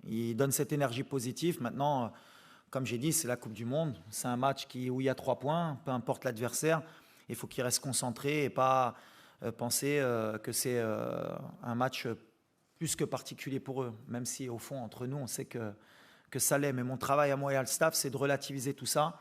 Il donne cette énergie positive. Maintenant, comme j'ai dit, c'est la Coupe du Monde. C'est un match où il y a 3 points, peu importe l'adversaire. Il faut qu'ils restent concentrés et pas penser que c'est un match plus que particulier pour eux. Même si, au fond, entre nous, on sait que ça l'est. Mais mon travail à moi et à le staff, c'est de relativiser tout ça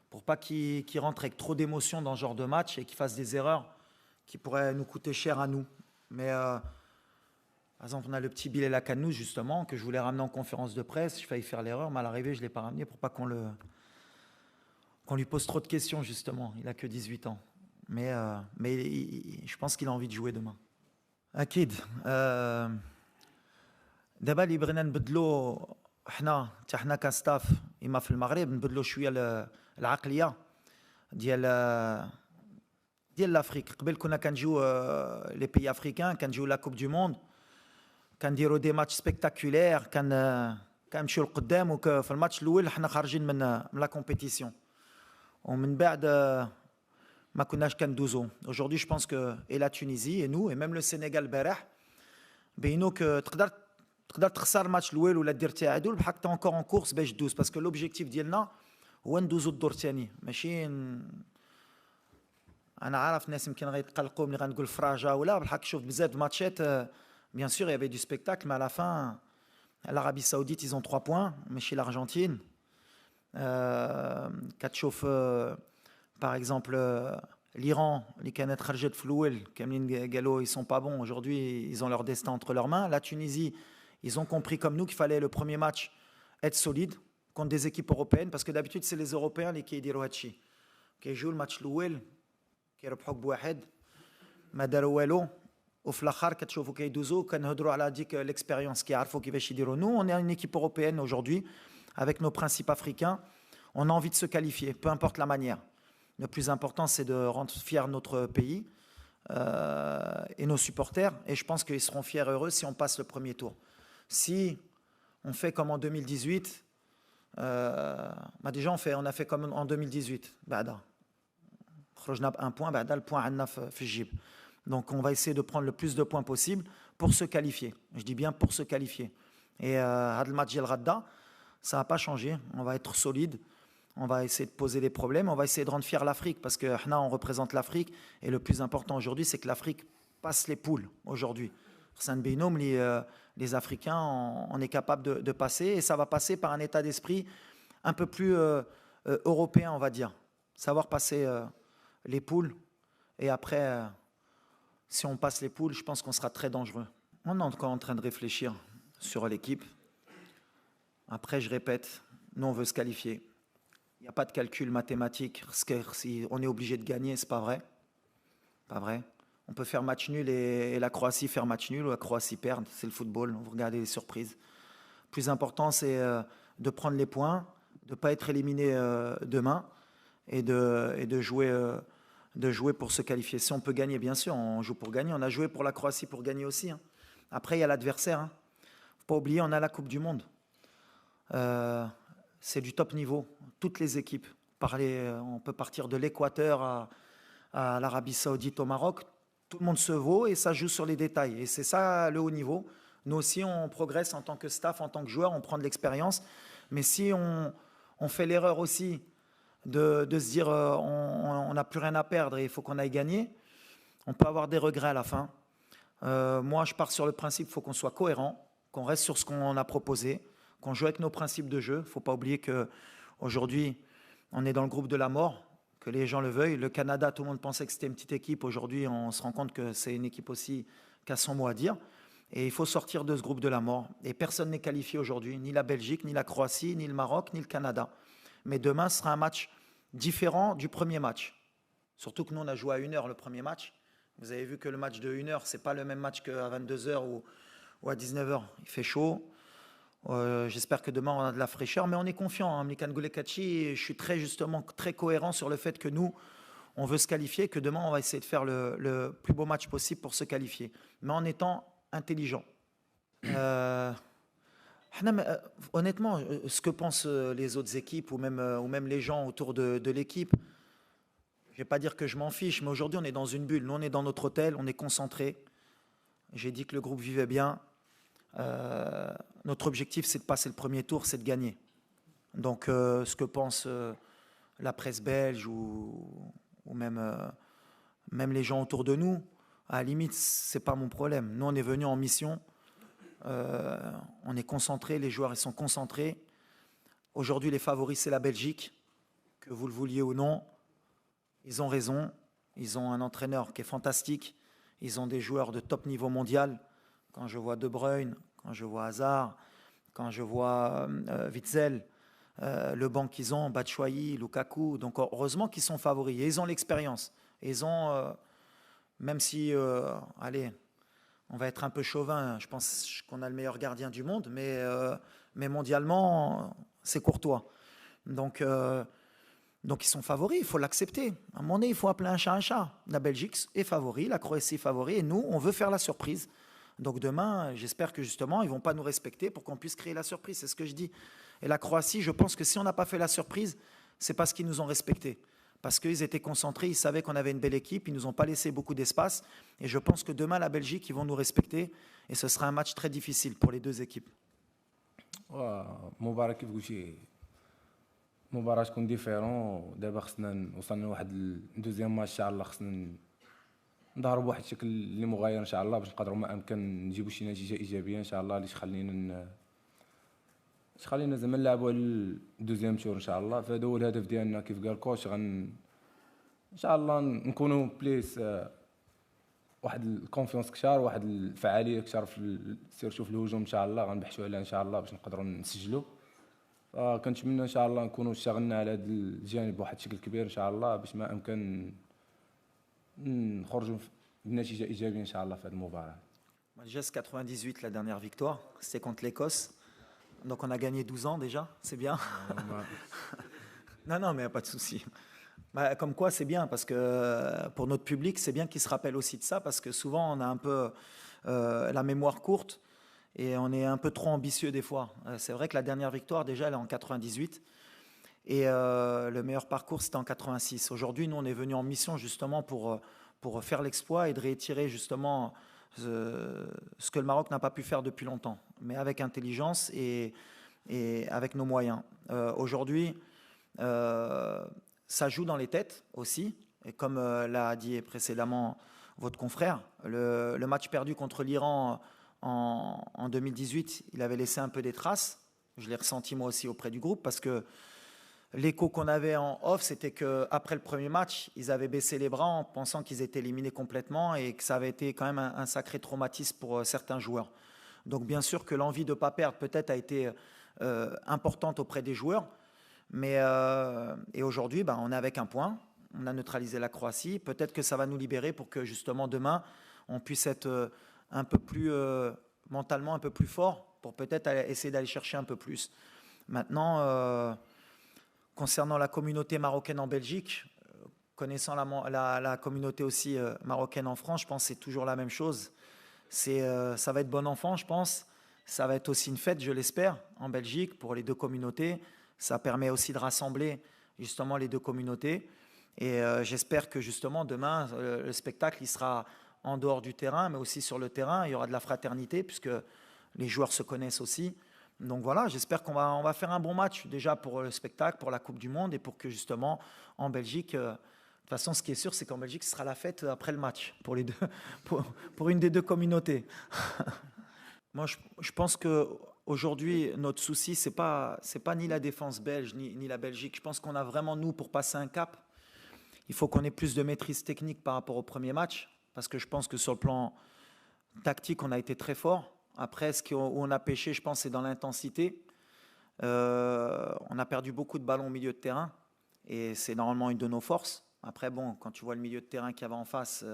pour pas qu'ils rentrent avec trop d'émotions dans ce genre de match et qu'ils fassent des erreurs qui pourraient nous coûter cher à nous. Mais par exemple, on a le petit Bilal Lakanou, justement, que je voulais ramener en conférence de presse. J'ai failli faire l'erreur, mais à l'arrivée, je ne l'ai pas ramené pour pas qu'on lui pose trop de questions, justement. Il n'a que 18 ans. Mais je pense qu'il a envie de jouer demain. أكيد دابا اللي بغينا نبدلو حنا كستاف إما في المغرب نبدلو شوية العقلية ديال لافريك. قبل كنا كنجيو لي بيي افريكان كنجيو لا كوب دو موند كنديروا دي ماتش سبيكتاكولير كنمشيو لقدام وفي الماتش الاول حنا خارجين من لا كومبيتيسيون ومن بعد ما كناش كندوزو. Aujourd'hui je pense que et la Tunisie et nous et même le Sénégal البارح بينوا que تقدر تخسر الماتش الاول ولا دير تعادل بحال حتى encore en course باش دوز باسكو لوبجيكتيف ديالنا هو ندوزو الدور الثاني ماشي انا عارف ناس يمكن غيتقلقوا ملي غنقول فراجه ولا بالحق شفت بزاف د الماتشات bien sûr il y avait du spectacle mais à la fin l'Arabie Saoudite ils ont 3 points mais chez l'Argentine كتشوف par exemple l'Iran اللي كانت خرجت في الاول كاملين قالوا ils sont pas bons aujourd'hui ils ont leur destin entre leurs mains. La Tunisie ils ont compris comme nous qu'il fallait le premier match être solide contre des équipes européennes parce que d'habitude c'est les Européens اللي كيديروا هادشي كيجيو الماتش الاول كيربحوك بواحد ما داروا والو وفي الاخر كتشوفوا كيدوزوا كنهضروا على ديك l'expérience كيعرفوا كيفاش يديروا. Nous on est une équipe européenne aujourd'hui avec nos principes africains. On a envie de se qualifier peu importe la manière. Le plus important c'est de rendre fier notre pays et nos supporters et je pense qu'ils seront fiers et heureux si on passe le premier tour. Si on fait comme en 2018 déjà on a fait comme en 2018 بعدا خرجنا ب1 point بعدا البوان عندنا في الجيب. Donc on va essayer de prendre le plus de points possible pour se qualifier. Je dis bien pour se qualifier. Et هذا الماتش ديال غدا ça va pas changer, on va être solide. On va essayer de poser des problèmes, on va essayer de rendre fier l'Afrique parce que حنا on représente l'Afrique et le plus important aujourd'hui c'est que l'Afrique passe les poules aujourd'hui. Les Africains on est capable de passer et ça va passer par un état d'esprit un peu plus européen on va dire. Savoir passer les poules et après si on passe les poules je pense qu'on sera très dangereux. On est encore en train de réfléchir sur l'équipe. Après je répète, nous on veut se qualifier. Il n'y a pas de calcul mathématique. Si on est obligé de gagner, c'est pas vrai. Pas vrai. On peut faire match nul et la Croatie faire match nul ou la Croatie perdre. C'est le football. Vous regardez les surprises. Le plus important, c'est de prendre les points, de ne pas être éliminé demain et de jouer pour se qualifier. Si on peut gagner, bien sûr, on joue pour gagner. On a joué pour la Croatie pour gagner aussi. Après, il y a l'adversaire. Il ne faut pas oublier, on a la Coupe du Monde. C'est du top niveau, toutes les équipes. On peut partir de l'Équateur à l'Arabie Saoudite, au Maroc. Tout le monde se vaut et ça joue sur les détails. Et c'est ça le haut niveau. Nous aussi, on progresse en tant que staff, en tant que joueur, on prend de l'expérience. Mais si on fait l'erreur aussi de se dire on n'a plus rien à perdre et il faut qu'on aille gagner, on peut avoir des regrets à la fin. Moi, je pars sur le principe qu'il faut qu'on soit cohérent, qu'on reste sur ce qu'on a proposé, qu'on joue avec nos principes de jeu. Il ne faut pas oublier qu'aujourd'hui, on est dans le groupe de la mort, que les gens le veuillent. Le Canada, tout le monde pensait que c'était une petite équipe. Aujourd'hui, on se rend compte que c'est une équipe aussi qui a son mot à dire. Et il faut sortir de ce groupe de la mort. Et personne n'est qualifié aujourd'hui, ni la Belgique, ni la Croatie, ni le Maroc, ni le Canada. Mais demain, ce sera un match différent du premier match. Surtout que nous, on a joué à 1h le premier match. Vous avez vu que le match de 1h, ce n'est pas le même match qu'à 22h ou à 19h. Il fait chaud. J'espère que demain on a de la fraîcheur, mais on est confiant. Je suis très cohérent sur le fait que nous, on veut se qualifier, que demain on va essayer de faire le plus beau match possible pour se qualifier, mais en étant intelligent. Honnêtement, ce que pensent les autres équipes ou même les gens autour de l'équipe, je ne vais pas dire que je m'en fiche, mais aujourd'hui on est dans une bulle. Nous on est dans notre hôtel, on est concentré. J'ai dit que le groupe vivait bien. notre objectif, c'est de passer le premier tour, c'est de gagner. Donc, ce que pense la presse belge ou même les gens autour de nous, à la limite, c'est pas mon problème. Nous, on est venus en mission, on est concentrés, les joueurs ils sont concentrés. Aujourd'hui, les favoris, c'est la Belgique, que vous le vouliez ou non. Ils ont raison, ils ont un entraîneur qui est fantastique, ils ont des joueurs de top niveau mondial. Quand je vois De Bruyne, quand je vois Hazard, quand je vois Witzel, le banc qu'ils ont, Batshuayi, Lukaku, donc heureusement qu'ils sont favoris. Et ils ont l'expérience. Ils ont, même si, allez, on va être un peu chauvin, je pense qu'on a le meilleur gardien du monde, mais mondialement, c'est Courtois. Donc ils sont favoris, il faut l'accepter. À un moment donné, il faut appeler un chat un chat. La Belgique est favori, la Croatie est favori, et nous, on veut faire la surprise. Donc demain, j'espère que justement, ils ne vont pas nous respecter pour qu'on puisse créer la surprise. C'est ce que je dis. Et la Croatie, je pense que si on n'a pas fait la surprise, c'est parce qu'ils nous ont respectés. Parce qu'ils étaient concentrés, ils savaient qu'on avait une belle équipe, ils ne nous ont pas laissé beaucoup d'espace. Et je pense que demain, la Belgique, ils vont nous respecter. Et ce sera un match très difficile pour les deux équipes. مباراة كيف قلتي مباراة تكون ديفيرون. دابا خصنا وصلنا لواحد الدوزيام ماتش ان شاء الله، خصنا نضربوا بواحد الشكل اللي مغاير ان شاء الله باش نقدروا ما امكن نجيبوا شي نتيجه ايجابيه ان شاء الله اللي تخلينا زعما نلعبوا على الدوزيام تور ان شاء الله. فهذا هو الهدف ديالنا كيف قال الكوتش، ان شاء الله نكونوا بليس واحد الكونفيونس كثار، واحد الفعاليه كثار سيرتو في الهجوم ان شاء الله غنبحثوا عليها ان شاء الله باش نقدروا نسجلوا. فكنتمنى ان شاء الله نكونوا اشتغلنا على هذا الجانب بواحد الشكل كبير ان شاء الله باش ما امكن نخرجوا بنتيجه ايجابيه ان شاء الله في هذه المباراه. Geste 98, la dernière victoire, c'était contre l'Écosse. Donc on a gagné 12 ans déjà, c'est bien. Non, mais il n'y a pas de souci. Bah, comme quoi, c'est bien, parce que pour notre public, c'est bien qu'ils se rappellent aussi de ça, parce que souvent, on a un peu la mémoire courte et on est un peu trop ambitieux des fois. C'est vrai que la dernière victoire, déjà, elle est en 98 et le meilleur parcours, c'était en 86. Aujourd'hui, nous, on est venus en mission justement pour faire l'exploit et de réitérer justement ce que le Maroc n'a pas pu faire depuis longtemps, mais avec intelligence et avec nos moyens. Aujourd'hui, ça joue dans les têtes aussi, et comme l'a dit précédemment votre confrère, le match perdu contre l'Iran en 2018, il avait laissé un peu des traces. Je l'ai ressenti moi aussi auprès du groupe, parce que l'écho qu'on avait en off, c'était qu'après le premier match, ils avaient baissé les bras en pensant qu'ils étaient éliminés complètement et que ça avait été quand même un sacré traumatisme pour certains joueurs. Donc bien sûr que l'envie de ne pas perdre peut-être a été importante auprès des joueurs. Et aujourd'hui, on est avec un point, on a neutralisé la Croatie. Peut-être que ça va nous libérer pour que justement demain, on puisse être un peu plus mentalement un peu plus fort pour peut-être essayer d'aller chercher un peu plus. Maintenant, concernant la communauté marocaine en Belgique, connaissant la communauté aussi marocaine en France, je pense que c'est toujours la même chose. Ça va être bon enfant, je pense. Ça va être aussi une fête, je l'espère, en Belgique pour les deux communautés. Ça permet aussi de rassembler justement les deux communautés. Et j'espère que justement demain, le spectacle il sera en dehors du terrain, mais aussi sur le terrain. Il y aura de la fraternité puisque les joueurs se connaissent aussi. Donc voilà, j'espère qu'on va faire un bon match déjà pour le spectacle, pour la Coupe du Monde et pour que justement en Belgique, de toute façon ce qui est sûr c'est qu'en Belgique ce sera la fête après le match pour les deux, pour une des deux communautés. Moi je pense qu'aujourd'hui notre souci c'est pas ni la défense belge ni la Belgique. Je pense qu'on a vraiment nous pour passer un cap. Il faut qu'on ait plus de maîtrise technique par rapport au premier match parce que je pense que sur le plan tactique on a été très fort. Après, où on a pêché, je pense, c'est dans l'intensité. On a perdu beaucoup de ballons au milieu de terrain et c'est normalement une de nos forces. Après, bon, quand tu vois le milieu de terrain qu'il y avait en face,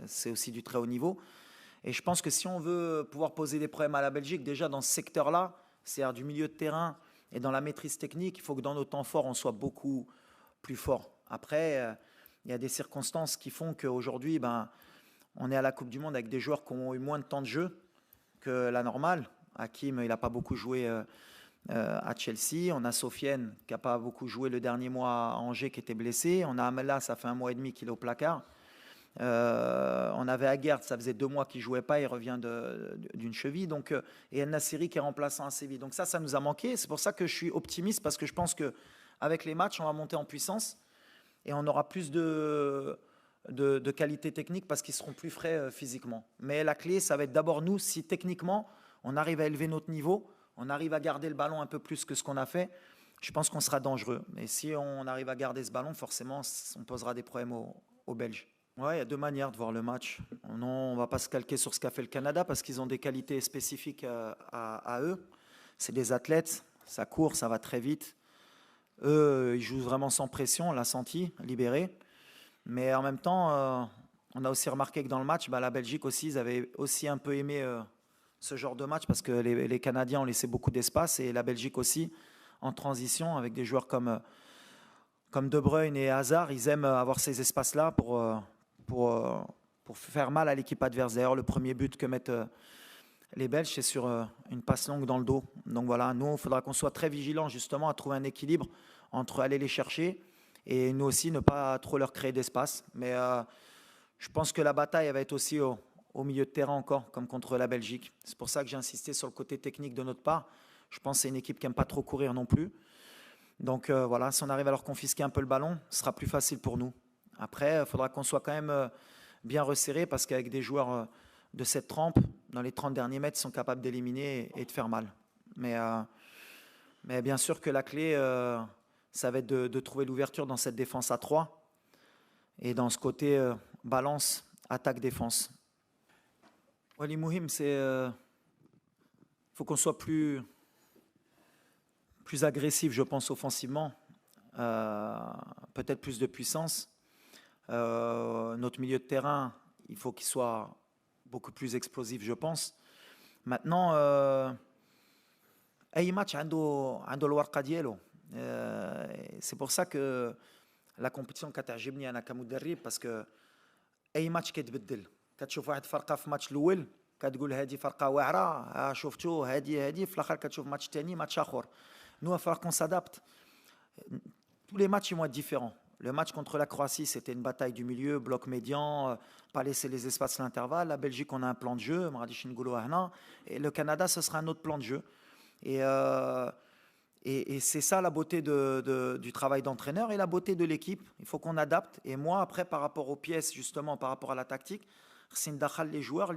c'est aussi du très haut niveau. Et je pense que si on veut pouvoir poser des problèmes à la Belgique, déjà dans ce secteur-là, c'est-à-dire du milieu de terrain et dans la maîtrise technique, il faut que dans nos temps forts, on soit beaucoup plus fort. Après, il y a des circonstances qui font qu'aujourd'hui, on est à la Coupe du Monde avec des joueurs qui ont eu moins de temps de jeu que la normale. Hakim, il n'a pas beaucoup joué à Chelsea. On a Sofiane qui n'a pas beaucoup joué le dernier mois à Angers qui était blessé. On a Amela, ça fait 1 mois et demi qu'il est au placard. On avait Aguerd, ça faisait 2 mois qu'il jouait pas, il revient d'une cheville. Donc, et El Nassiri qui est remplaçant à Séville. Donc ça nous a manqué. C'est pour ça que je suis optimiste parce que je pense qu'avec les matchs, on va monter en puissance et on aura plus de qualité technique parce qu'ils seront plus frais physiquement. Mais la clé, ça va être d'abord nous, si techniquement, on arrive à élever notre niveau, on arrive à garder le ballon un peu plus que ce qu'on a fait, je pense qu'on sera dangereux. Et si on arrive à garder ce ballon, forcément, on posera des problèmes aux Belges. Ouais, il y a 2 manières de voir le match. Non, on ne va pas se calquer sur ce qu'a fait le Canada parce qu'ils ont des qualités spécifiques à eux. C'est des athlètes, ça court, ça va très vite. Eux, ils jouent vraiment sans pression, on l'a senti, libérés. Mais en même temps, on a aussi remarqué que dans le match, la Belgique aussi, ils avaient aussi un peu aimé ce genre de match parce que les Canadiens ont laissé beaucoup d'espace et la Belgique aussi, en transition, avec des joueurs comme De Bruyne et Hazard, ils aiment avoir ces espaces-là pour faire mal à l'équipe adverse. D'ailleurs, le premier but que mettent les Belges, c'est sur une passe longue dans le dos. Donc voilà, nous, il faudra qu'on soit très vigilants justement à trouver un équilibre entre aller les chercher et nous aussi ne pas trop leur créer d'espace. Mais je pense que la bataille va être aussi au milieu de terrain encore, comme contre la Belgique. C'est pour ça que j'ai insisté sur le côté technique de notre part. Je pense que c'est une équipe qui n'aime pas trop courir non plus. Donc voilà, si on arrive à leur confisquer un peu le ballon, ce sera plus facile pour nous. Après, il faudra qu'on soit quand même bien resserré parce qu'avec des joueurs de cette trempe, dans les 30 derniers mètres, ils sont capables d'éliminer et de faire mal. Mais bien sûr que la clé, ça va être de trouver l'ouverture dans cette défense à 3 et dans ce côté balance, attaque, défense. Wali Mouhim, il faut qu'on soit plus agressif, je pense, offensivement. Peut-être plus de puissance. Notre milieu de terrain, il faut qu'il soit beaucoup plus explosif, je pense. Maintenant, أي match عنده الورقة ديالو. C'est pour ça que la compétition كتعجبني أنا كمدرب parce que أي match كيتبدل. كتشوف واحد فرقة في ماتش الأول كتقول هذه فرقة واعرة شفتوا هذه في الآخر كتشوف ماتش ثاني ماتش آخر. Nous, il va falloir qu'on s'adapte. Tous les matchs ils vont être différents. Le match contre la Croatie, c'était une bataille du milieu, bloc médian, pas laisser les espaces à l'intervalle. La Belgique, on a un plan de jeu, et le Canada, ce sera un autre plan de jeu. Et c'est ça la beauté du travail d'entraîneur et la beauté de l'équipe. Il faut qu'on adapte. Et moi, après, par rapport aux pièces, justement, par rapport à la tactique, les joueurs,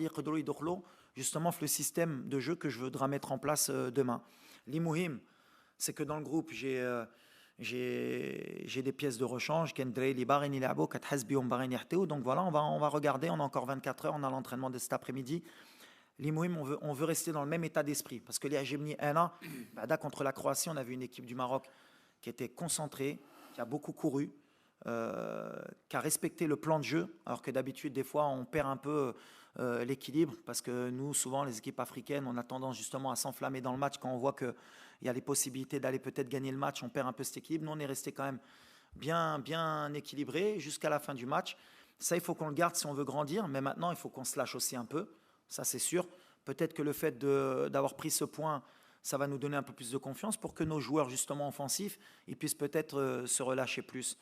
justement, le système de jeu que je voudrais mettre en place demain. L'imouhim, c'est que dans le groupe, j'ai des pièces de rechange. Donc voilà, on va regarder. On a encore 24 heures. On a l'entraînement de cet après-midi. L'imouhim, on veut rester dans le même état d'esprit. Parce que les Hajemni 1 contre la Croatie, on a vu une équipe du Maroc qui était concentrée, qui a beaucoup couru, qui a respecté le plan de jeu. Alors que d'habitude, des fois, on perd un peu l'équilibre. Parce que nous, souvent, les équipes africaines, on a tendance justement à s'enflammer dans le match quand on voit qu'il y a les possibilités d'aller peut-être gagner le match. On perd un peu cet équilibre. Nous, on est resté quand même bien équilibré jusqu'à la fin du match. Ça, il faut qu'on le garde si on veut grandir. Mais maintenant, il faut qu'on se lâche aussi un peu. Ça, c'est sûr. Peut-être que le fait d'avoir pris ce point, ça va nous donner un peu plus de confiance pour que nos joueurs, justement offensifs, ils puissent peut-être se relâcher plus.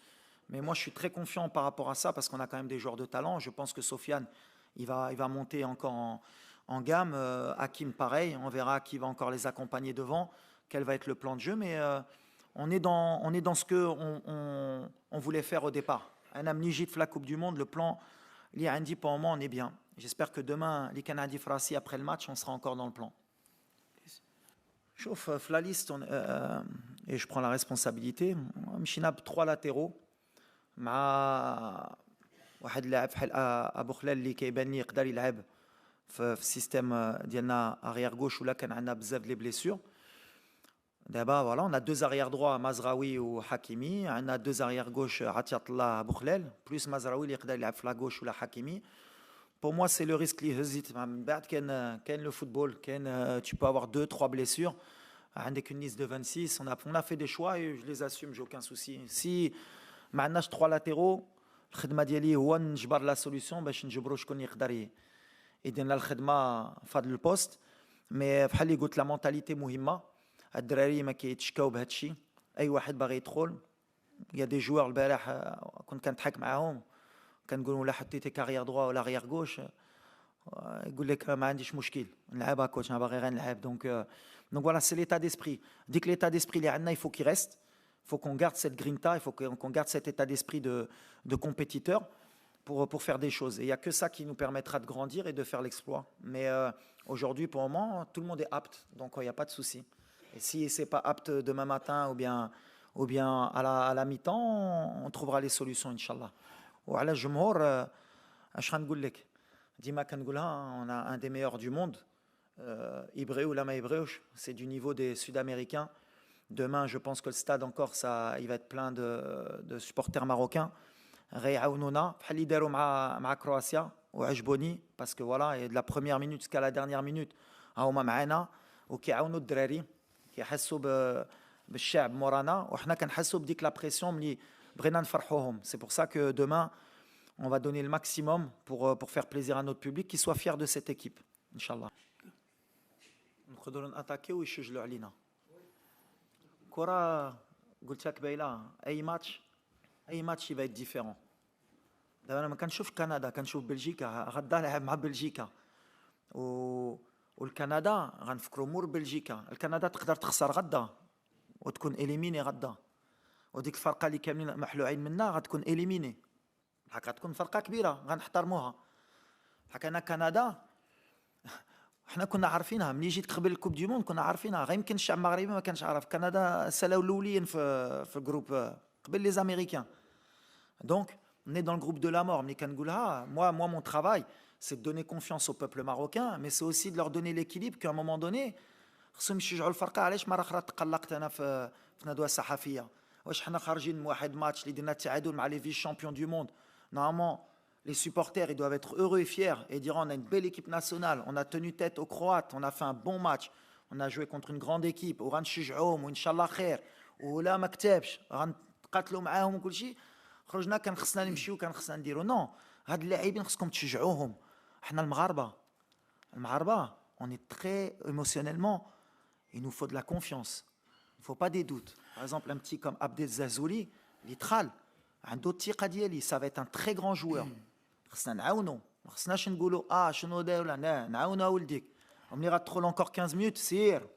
Mais moi, je suis très confiant par rapport à ça parce qu'on a quand même des joueurs de talent. Je pense que Sofiane, il va monter encore en gamme. Hakim, pareil. On verra qui va encore les accompagner devant, quel va être le plan de jeu. Mais on est dans ce qu'on voulait faire au départ. Un amnigite la Coupe du Monde, le plan, l'Iandi, pour le moment, on est bien. J'espère que demain, les Canadiens Frassi, après le match, on sera encore dans le plan. Chauffe la liste, et je prends la responsabilité. Mchinab 3 latéraux. مع واحد اللاعب بحال ابو خلال اللي كيبان لي يقدر يلعب في السيستم ديالنا اريير غوش ولا كان عندنا بزاف لي بليسور. دابا فوالا on a 2 arrières droits Mazraoui ou Hakimi, on a 2 arrières gauche Atiatullah Abou Khlal plus Mazraoui اللي يقدر يلعب في لا gauche ولا Hakimi. Pour moi, c'est le risque اللي هزيت من بعد كاين le football, tu peux avoir 2-3 blessures. عندك une liste de 26, on a fait des choix et je les assume, j'ai aucun souci. Si ما عندناش 3 latéraux, الخدمه ديالي هو نجبر لا سوليوشن باش نجبروا شكون يقدر يدير لنا الخدمه في هذا البوست. مي بحال اللي قلت لا مونتاليتي مهمه. الدراري ما كيتشكاو بهذا الشيء. اي واحد باغي يدخل. يا دي جوار البارح كنت كنضحك معاهم كنقولوا لا حطيتي كارير droit ولا arrière gauche يقول لك ما عنديش مشكل نلعبها كوتش انا باغي غير نلعب donc voilà c'est l'état d'esprit dès que l'état d'esprit اللي عندنا il faut qu'il reste il faut qu'on garde cette grinta il faut qu'on garde cet état d'esprit de compétiteur pour faire des choses et il n'y a que ça qui nous permettra de grandir et de faire l'exploit mais aujourd'hui pour le moment tout le monde est apte donc il n'y a pas de souci et si c'est pas apte demain matin ou bien à la mi-temps on trouvera les solutions inchallah وعلى الجمهور اش غنقول لك ديما كنقولها on a un des meilleurs du monde Ibreu ou Lama Ibreuch, c'est du niveau des Sud-Américains. Demain, je pense que le stade encore, il va être plein de supporters marocains. Réaounona, Halidero ma Croatia, ou Ajboni, parce que voilà, et de la première minute jusqu'à la dernière minute, Aouma Maana, ou qui Aounou Drari, qui Hassoub Bchab Morana, ou Hna kan Hassoub dit que la pression, Brennan Farhohom. C'est pour ça que demain, on va donner le maximum pour faire plaisir à notre public, qu'il soit fier de cette équipe, Inch'Allah. نقدروا ناتاكيو ويشجلوا علينا كره قلت لك بايله اي ماتش يبقى ديفيرون دابا انا ما كنشوف كندا كنشوف بلجيكا غدا لعب مع بلجيكا والكندا غنفكروا مور بلجيكا الكندا تقدر تخسر غدا وتكون اليميني غدا وديك الفرقه اللي كاملين محلوعين منها غتكون اليميني غتكون فرقه كبيره غنحترموها حكينا كندا احنا كنا عارفينها ملي جيت قبل الكوب دي موند كنا عارفينها غير يمكن الشعب المغربي ما كانش عارف كندا سالاو الاولين في الجروب قبل لي امريكان دونك on est dans le groupe de la mort ملي كنقولها moi mon travail c'est de donner confiance au peuple marocain mais c'est aussi de leur donner l'équilibre qu'à un moment donné خصهم يشجعوا الفرقه علاش مره اخرى تقلقت انا في ندوه صحفيه واش حنا خارجين من واحد ماتش اللي درنا التعادل مع لي فيس شامبيون دو موند normalement les supporters, ils doivent être heureux et fiers et dire on a une belle équipe nationale, on a tenu tête aux Croates, on a fait un bon match, on a joué contre une grande équipe, وغنشجعوهم وإن شاء الله خير ولا ما كتبش غنقاتلوا معاهم وكل شيء خرجنا كان خصنا نمشيو كان خصنا نديروا نو هاد اللاعبين خصكم تشجعوهم احنا المغاربه on est très émotionnellement il nous faut de la confiance il faut pas des doutes par exemple un petit comme Abdel Zazouli l'itral عنده الثقه ديالي ça va être un très grand joueur خصنا نعاونو ما خصناش نقولوا شنو داير ولا نعاونو ولديك ملي غتدخل انكور 15 مينوت سير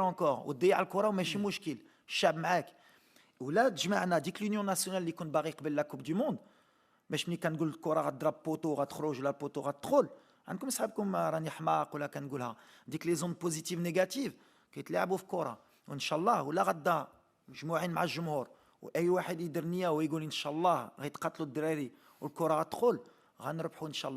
انكور وتضيع الكره وماشي مشكل الشعب معاك ولا تجمعنا ديك لونيون ناسيونال اللي كنت باغي قبل لا كوب دي موند باش ملي كنقول الكره غتضرب بوطو غتخرج ولا البوطو غتدخل عندكم صحابكم راني حماق ولا كنقولها ديك لي زون بوزيتيف نيجاتيف كيتلعبوا في كره وان شاء الله ولا غدا مجموعين مع الجمهور واي واحد يدير نيه ويقول ان شاء الله غيتقاتلوا الدراري والكره غتدخل غنربحوا ان شاء الله